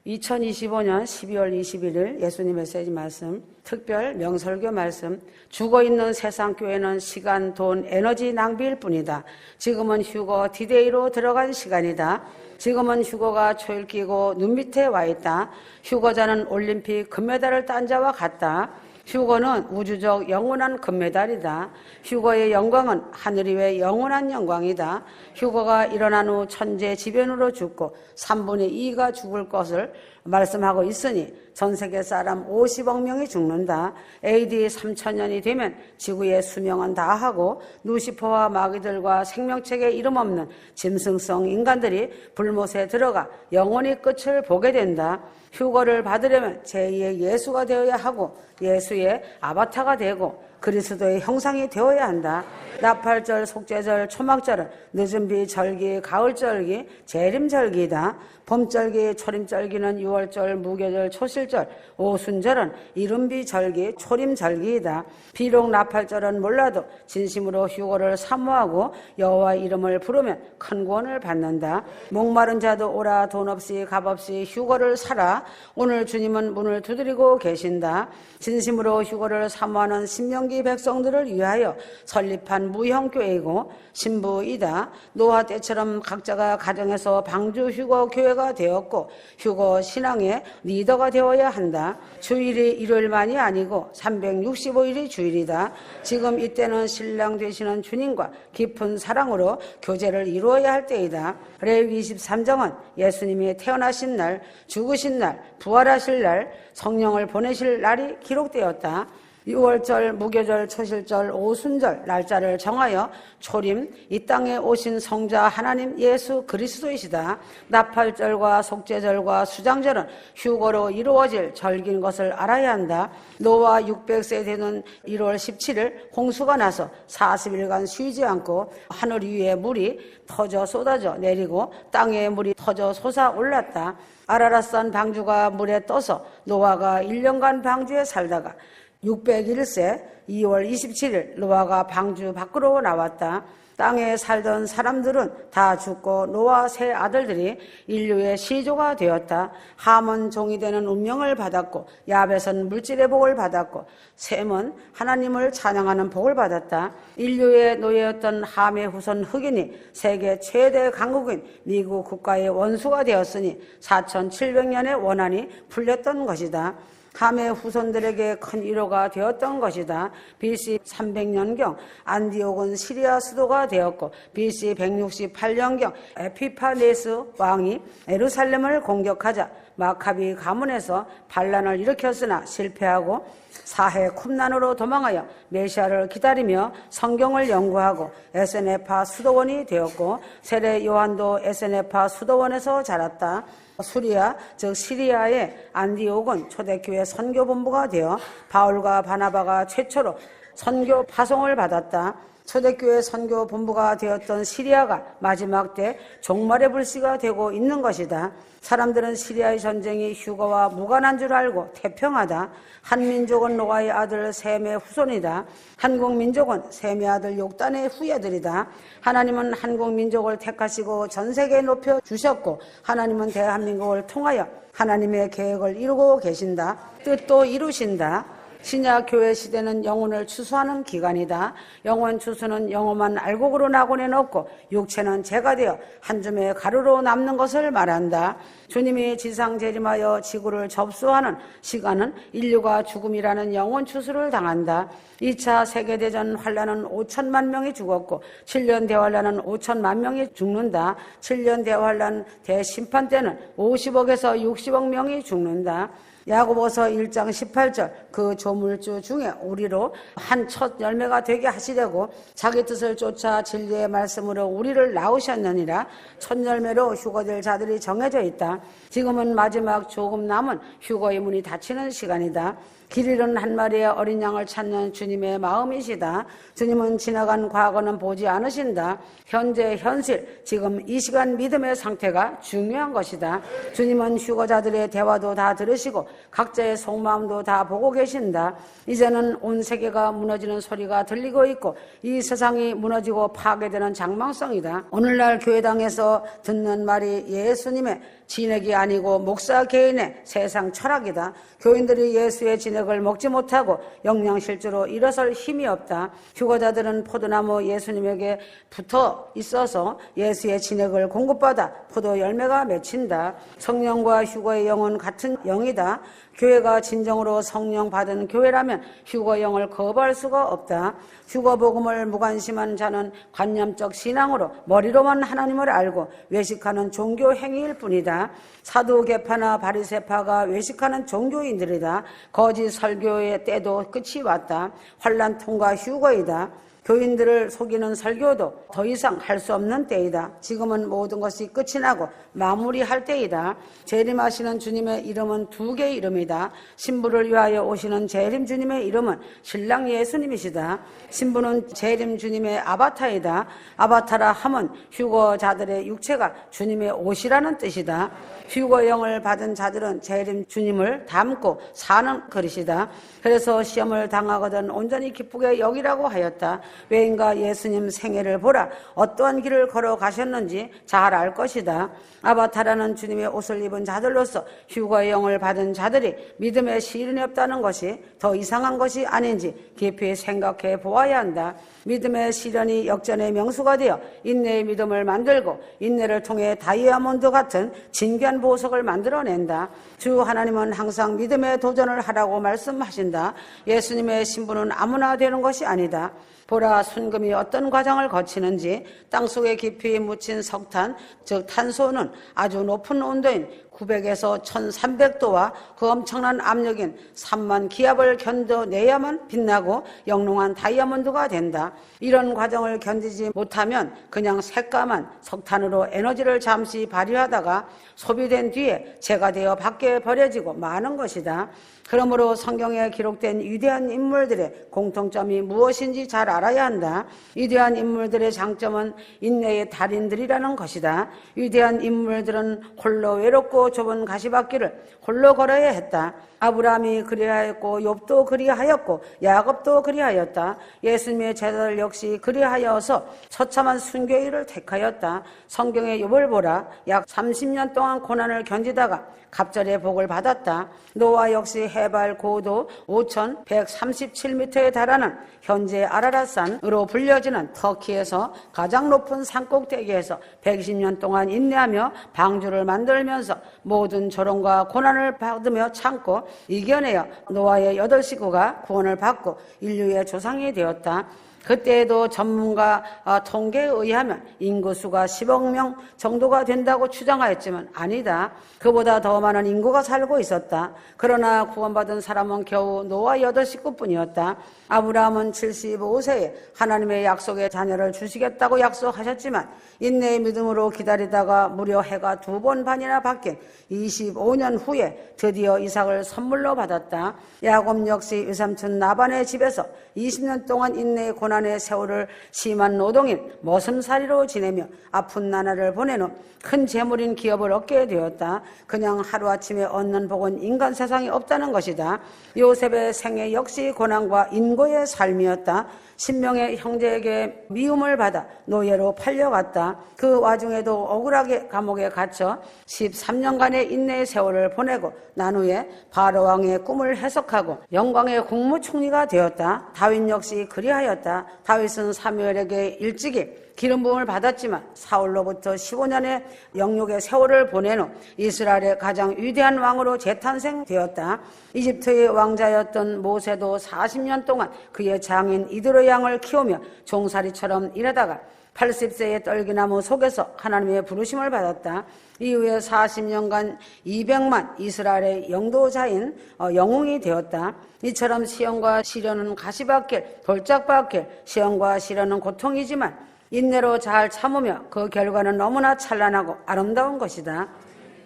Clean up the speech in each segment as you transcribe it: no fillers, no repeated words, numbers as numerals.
2025년 12월 21일 예수님 메시지 말씀, 특별 명설교 말씀. 죽어있는 세상 교회는 시간, 돈, 에너지 낭비일 뿐이다. 지금은 휴거 디데이로 들어간 시간이다. 지금은 휴거가 초일 끼고 눈 밑에 와 있다. 휴거자는 올림픽 금메달을 딴 자와 같다. 휴거는 우주적 영원한 금메달이다. 휴거의 영광은 하늘 위의 영원한 영광이다. 휴거가 일어난 후 천재지변으로 죽고 3분의 2가 죽을 것을 말씀하고 있으니 전 세계 사람 50억 명이 죽는다. AD 3000년이 되면 지구의 수명은 다하고 루시퍼와 마귀들과 생명책에 이름 없는 짐승성 인간들이 불못에 들어가 영원히 끝을 보게 된다. 휴거를 받으려면 제2의 예수가 되어야 하고 예수의 아바타가 되고 그리스도의 형상이 되어야 한다. 나팔절, 속죄절, 초막절은 늦은비 절기, 가을절기, 재림절기이다. 봄절기, 초림절기는 6월절, 무교절, 초실절, 오순절은 이른비 절기, 초림절기이다. 비록 나팔절은 몰라도 진심으로 휴거를 사모하고 여호와 이름을 부르면 큰 구원을 받는다. 목마른 자도 오라, 돈 없이 값 없이 휴거를 사라. 오늘 주님은 문을 두드리고 계신다. 진심으로 휴거를 사모하는 신명기 백성들을 위하여 설립한 무형교회이고 신부이다. 노아 때처럼 각자가 가정에서 방주 휴거 교회가 되었고 휴거 신앙의 리더가 되어야 한다. 주일이 일요일만이 아니고 365일이 주일이다. 지금 이때는 신랑 되시는 주님과 깊은 사랑으로 교제를 이루어야 할 때이다. 레위기 23장은 예수님이 태어나신 날, 죽으신 날, 부활하실 날, 성령을 보내실 날이 기록되었다. 6월절, 무교절, 초실절, 오순절 날짜를 정하여 초림, 이 땅에 오신 성자 하나님 예수 그리스도이시다. 나팔절과 속죄절과 수장절은 휴거로 이루어질 절기인 것을 알아야 한다. 노아 600세 되는 1월 17일 홍수가 나서 40일간 쉬지 않고 하늘 위에 물이 터져 쏟아져 내리고 땅에 물이 터져 솟아올랐다. 아라랏산 방주가 물에 떠서 노아가 1년간 방주에 살다가 601세 2월 27일 노아가 방주 밖으로 나왔다. 땅에 살던 사람들은 다 죽고 노아 세 아들들이 인류의 시조가 되었다. 함은 종이 되는 운명을 받았고 야벳은 물질의 복을 받았고 셈은 하나님을 찬양하는 복을 받았다. 인류의 노예였던 함의 후손 흑인이 세계 최대 강국인 미국 국가의 원수가 되었으니 4700년의 원한이 풀렸던 것이다. 함의 후손들에게 큰 위로가 되었던 것이다. BC 300년경 안디옥은 시리아 수도가 되었고 BC 168년경 에피파네스 왕이 예루살렘을 공격하자 마카비 가문에서 반란을 일으켰으나 실패하고 사해 쿰난으로 도망하여 메시아를 기다리며 성경을 연구하고 에세네파 수도원이 되었고 세례 요한도 에세네파 수도원에서 자랐다. 수리아 즉 시리아의 안디옥은 초대교회 선교본부가 되어 바울과 바나바가 최초로 선교 파송을 받았다. 초대교회 선교본부가 되었던 시리아가 마지막 때 종말의 불씨가 되고 있는 것이다. 사람들은 시리아의 전쟁이 휴거와 무관한 줄 알고 태평하다. 한민족은 노아의 아들 셈의 후손이다. 한국민족은 셈의 아들 욕단의 후예들이다. 하나님은 한국민족을 택하시고 전 세계에 높여주셨고 하나님은 대한민국을 통하여 하나님의 계획을 이루고 계신다. 뜻도 이루신다. 신약 교회 시대는 영혼을 추수하는 기간이다. 영혼 추수는 영혼만 알곡으로 낙원에 넣고 육체는 재가 되어 한 줌의 가루로 남는 것을 말한다. 주님이 지상 재림하여 지구를 접수하는 시간은 인류가 죽음이라는 영혼 추수를 당한다. 2차 세계대전 환란은 5천만 명이 죽었고 7년 대환란은 5천만 명이 죽는다. 7년 대환란 대심판 때는 50억에서 60억 명이 죽는다. 야고보서 1장 18절 그 조물주 중에 우리로 한 첫 열매가 되게 하시려고 자기 뜻을 쫓아 진리의 말씀으로 우리를 낳으셨느니라. 첫 열매로 휴거될 자들이 정해져 있다. 지금은 마지막 조금 남은 휴거의 문이 닫히는 시간이다. 길 잃은 한 마리의 어린 양을 찾는 주님의 마음이시다. 주님은 지나간 과거는 보지 않으신다. 현재 현실 지금 이 시간 믿음의 상태가 중요한 것이다. 주님은 휴거자들의 대화도 다 들으시고 각자의 속마음도 다 보고 계신다. 이제는 온 세계가 무너지는 소리가 들리고 있고 이 세상이 무너지고 파괴되는 장망성이다. 오늘날 교회당에서 듣는 말이 예수님의 진액이 아니고 목사 개인의 세상 철학이다. 교인들이 예수의 진액을 먹지 못하고 영양실조로 일어설 힘이 없다. 휴거자들은 포도나무 예수님에게 붙어 있어서 예수의 진액을 공급받아 포도 열매가 맺힌다. 성령과 휴거의 영은 같은 영이다. 교회가 진정으로 성령 받은 교회라면 휴거 영을 거부할 수가 없다. 휴거 복음을 무관심한 자는 관념적 신앙으로 머리로만 하나님을 알고 외식하는 종교 행위일 뿐이다. 사두개파나 바리새파가 외식하는 종교인들이다. 거짓 설교의 때도 끝이 왔다. 환난 통과 휴거이다. 교인들을 속이는 설교도 더 이상 할 수 없는 때이다. 지금은 모든 것이 끝이 나고 마무리할 때이다. 재림하시는 주님의 이름은 두 개의 이름이다. 신부를 위하여 오시는 재림 주님의 이름은 신랑 예수님이시다. 신부는 재림 주님의 아바타이다. 아바타라 함은 휴거자들의 육체가 주님의 옷이라는 뜻이다. 휴거영을 받은 자들은 재림 주님을 닮고 사는 그릇이다. 그래서 시험을 당하거든 온전히 기쁘게 여기라고 하였다. 왜인가 예수님 생애를 보라. 어떠한 길을 걸어가셨는지 잘 알 것이다. 아바타라는 주님의 옷을 입은 자들로서 휴거의 영을 받은 자들이 믿음에 시련이 없다는 것이 더 이상한 것이 아닌지 깊이 생각해 보아야 한다. 믿음의 시련이 역전의 명수가 되어 인내의 믿음을 만들고 인내를 통해 다이아몬드 같은 진귀한 보석을 만들어낸다. 주 하나님은 항상 믿음의 도전을 하라고 말씀하신다. 예수님의 신부는 아무나 되는 것이 아니다. 보라, 순금이 어떤 과정을 거치는지. 땅속에 깊이 묻힌 석탄, 즉 탄소는 아주 높은 온도인 900에서 1300도와 그 엄청난 압력인 3만 기압을 견뎌내야만 빛나고 영롱한 다이아몬드가 된다. 이런 과정을 견디지 못하면 그냥 새까만 석탄으로 에너지를 잠시 발휘하다가 소비된 뒤에 재가 되어 밖에 버려지고 마는 것이다. 그러므로 성경에 기록된 위대한 인물들의 공통점이 무엇인지 잘 알아야 한다. 위대한 인물들의 장점은 인내의 달인들이라는 것이다. 위대한 인물들은 홀로 외롭고 좁은 가시밭길을 홀로 걸어야 했다. 아브라함이 그리하였고 욥도 그리하였고 야곱도 그리하였다. 예수님의 제자들 역시 그리하여서 처참한 순교일을 택하였다. 성경의 욥을 보라. 약 30년 동안 고난을 견디다가 갑절의 복을 받았다. 노아 역시 해발 고도 5,137m에 달하는 현재 아라랏산으로 불려지는 터키에서 가장 높은 산꼭대기에서 120년 동안 인내하며 방주를 만들면서 모든 조롱과 고난을 받으며 참고 이겨내어 노아의 8식구가 구원을 받고 인류의 조상이 되었다. 그때에도 전문가 통계에 의하면 인구수가 10억 명 정도가 된다고 추정하였지만 아니다. 그보다 더 많은 인구가 살고 있었다. 그러나 구원받은 사람은 겨우 노아 8식구뿐이었다. 아브라함은 75세에 하나님의 약속의 자녀를 주시겠다고 약속하셨지만 인내의 믿음으로 기다리다가 무려 해가 2번 반이나 바뀐 25년 후에 드디어 이삭을 선물로 받았다. 야곱 역시 외삼촌 나반의 집에서 20년 동안 인내의 고난의 세월을 심한 노동인 머슴살이로 지내며 아픈 나날을 보낸 후 큰 재물인 기업을 얻게 되었다. 그냥 하루아침에 얻는 복은 인간 세상에 없다는 것이다. 요셉의 생애 역시 고난과 인고의 삶이었다. 10명의 형제에게 미움을 받아 노예로 팔려갔다. 그 와중에도 억울하게 감옥에 갇혀 13년간의 인내의 세월을 보내고 난 후에 바로왕의 꿈을 해석하고 영광의 국무총리가 되었다. 다윗 역시 그리하였다. 다윗은 사무엘에게 일찍이 기름 부음을 받았지만 사울로부터 15년의 영육의 세월을 보낸 후 이스라엘의 가장 위대한 왕으로 재탄생되었다. 이집트의 왕자였던 모세도 40년 동안 그의 장인 이드로 양을 키우며 종살이처럼 일하다가 80세의 떨기나무 속에서 하나님의 부르심을 받았다. 이후에 40년간 200만 이스라엘의 영도자인 영웅이 되었다. 이처럼 시험과 시련은 가시밭길, 돌짝밭길, 시험과 시련은 고통이지만 인내로 잘 참으며 그 결과는 너무나 찬란하고 아름다운 것이다.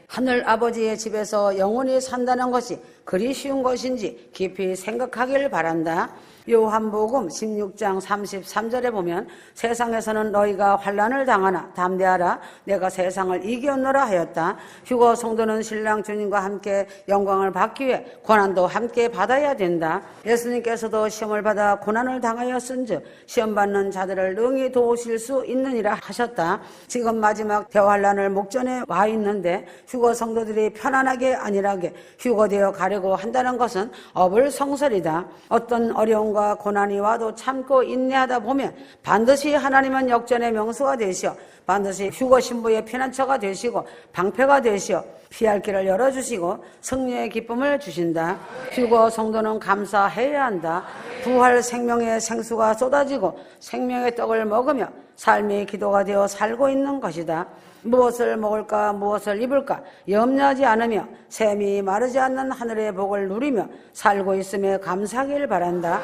하늘 아버지의 집에서 영원히 산다는 것이 그리 쉬운 것인지 깊이 생각하기를 바란다. 요한복음 16장 33절에 보면 세상에서는 너희가 환난을 당하나 담대하라 내가 세상을 이겼노라 하였다. 휴거 성도는 신랑 주님과 함께 영광을 받기 위해 고난도 함께 받아야 된다. 예수님께서도 시험을 받아 고난을 당하였은즉 시험 받는 자들을 능히 도우실 수 있느니라 하셨다. 지금 마지막 대환란을 목전에 와 있는데 휴거 성도들이 편안하게 안일하게 휴거되어 가려고 한다는 것은 어불성설이다. 어떤 어려움과 고난이 와도 참고 인내하다 보면 반드시 하나님은 역전의 명수가 되시어 반드시 휴거 신부의 피난처가 되시고 방패가 되시어 피할 길을 열어주시고 승리의 기쁨을 주신다. 휴거 성도는 감사해야 한다. 부활 생명의 생수가 쏟아지고 생명의 떡을 먹으며 삶의 기도가 되어 살고 있는 것이다. 무엇을 먹을까 무엇을 입을까 염려하지 않으며 샘이 마르지 않는 하늘의 복을 누리며 살고 있음에 감사하길 바란다.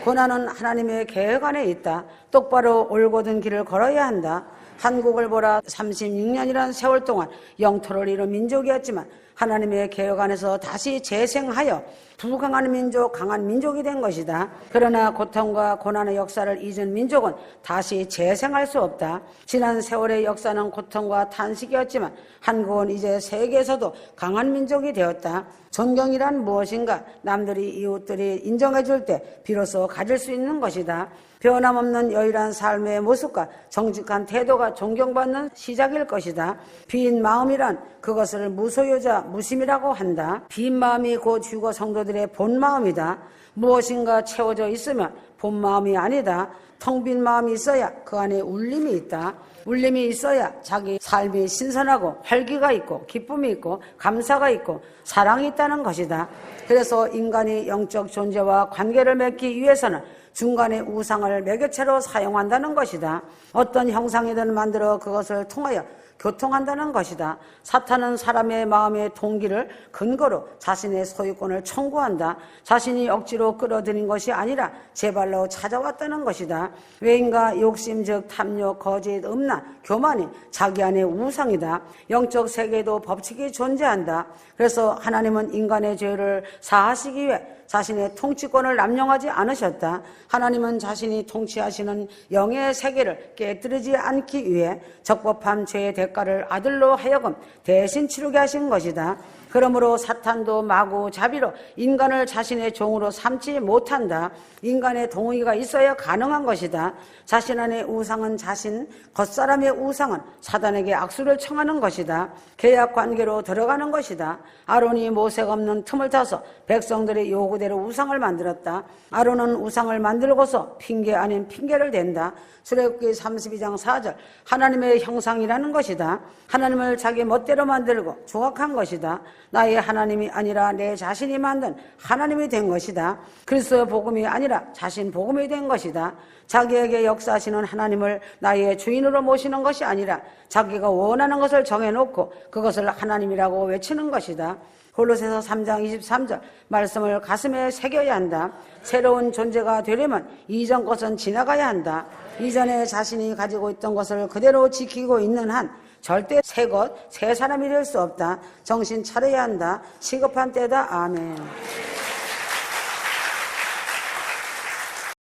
고난은 하나님의 계획 안에 있다. 똑바로 올곧은 길을 걸어야 한다. 한국을 보라 36년이라는 세월 동안 영토를 잃은 민족이었지만 하나님의 계획 안에서 다시 재생하여 부강한 민족, 강한 민족이 된 것이다. 그러나 고통과 고난의 역사를 잊은 민족은 다시 재생할 수 없다. 지난 세월의 역사는 고통과 탄식이었지만 한국은 이제 세계에서도 강한 민족이 되었다. 존경이란 무엇인가? 남들이 이웃들이 인정해 줄 때 비로소 가질 수 있는 것이다. 변함없는 여일한 삶의 모습과 정직한 태도가 존경받는 시작일 것이다. 빈 마음이란 그것을 무소유자, 무심이라고 한다. 빈 마음이 곧 휴거 성도들의 본 마음이다. 무엇인가 채워져 있으면 본 마음이 아니다. 텅 빈 마음이 있어야 그 안에 울림이 있다. 울림이 있어야 자기 삶이 신선하고 활기가 있고 기쁨이 있고 감사가 있고 사랑이 있다는 것이다. 그래서 인간이 영적 존재와 관계를 맺기 위해서는 중간에 우상을 매개체로 사용한다는 것이다. 어떤 형상이든 만들어 그것을 통하여 교통한다는 것이다. 사탄은 사람의 마음의 동기를 근거로 자신의 소유권을 청구한다. 자신이 억지로 끌어들인 것이 아니라 제 발로 찾아왔다는 것이다. 외인과 욕심 즉 탐욕, 거짓, 음란, 교만이 자기 안의 우상이다. 영적 세계에도 법칙이 존재한다. 그래서 하나님은 인간의 죄를 사하시기 위해 자신의 통치권을 남용하지 않으셨다. 하나님은 자신이 통치하시는 영의 세계를 깨뜨리지 않기 위해 적법한 죄의 대가를 아들로 하여금 대신 치르게 하신 것이다. 그러므로 사탄도 마구잡이로 인간을 자신의 종으로 삼지 못한다. 인간의 동의가 있어야 가능한 것이다. 자신 안의 우상은 자신, 겉사람의 우상은 사단에게 악수를 청하는 것이다. 계약 관계로 들어가는 것이다. 아론이 모세가 없는 틈을 타서 백성들의 요구대로 우상을 만들었다. 아론은 우상을 만들고서 핑계 아닌 핑계를 댄다. 출애굽기 32장 4절 하나님의 형상이라는 것이다. 하나님을 자기 멋대로 만들고 조각한 것이다. 나의 하나님이 아니라 내 자신이 만든 하나님이 된 것이다. 그리스도의 복음이 아니라 자신 복음이 된 것이다. 자기에게 역사하시는 하나님을 나의 주인으로 모시는 것이 아니라 자기가 원하는 것을 정해놓고 그것을 하나님이라고 외치는 것이다. 골로새서 3장 23절 말씀을 가슴에 새겨야 한다. 새로운 존재가 되려면 이전 것은 지나가야 한다. 이전에 자신이 가지고 있던 것을 그대로 지키고 있는 한 절대 새 것, 새 사람이 될 수 없다. 정신 차려야 한다. 시급한 때다. 아멘.